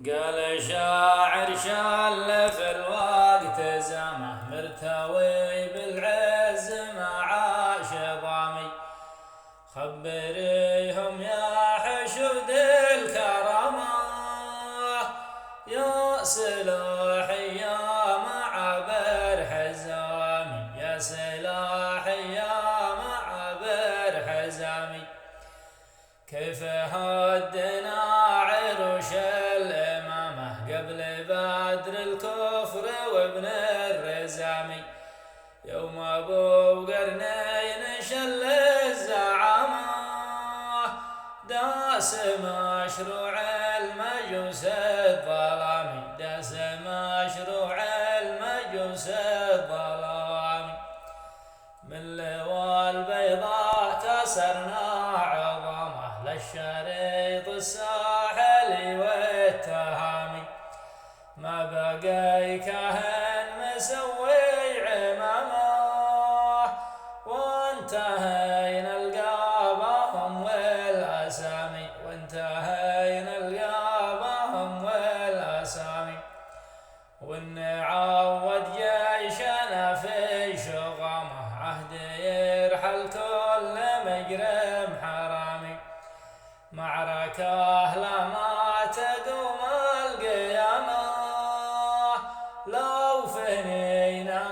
قال شاعر شال في الوقت زمه مرتوي بالعز مع شظامي. خبريهم يا حشود الكرامة يا سلاحي يا معبر حزامي، يا سلاحي يا معبر حزامي. كيف هدنا عروش الإمامة قبل بدر الكفر وابن الرزامي، يوم أبو قرنين شل الزعامة داس مشروع المجوس الظلامي، داس مشروع المجوس الظلامي. من لواء البيضاء كسرنا عظامه للشريط الساحلي والتهامي، ما بقي كاهن مسوي عمامه وانتهينا القابهم والاسامي، وانتهينا القابهم والاسامي. ونعود جيشنا في شغامه عهد يرحل كل مجرم حرامي، معركة لما تقوم القيامة لو فنينا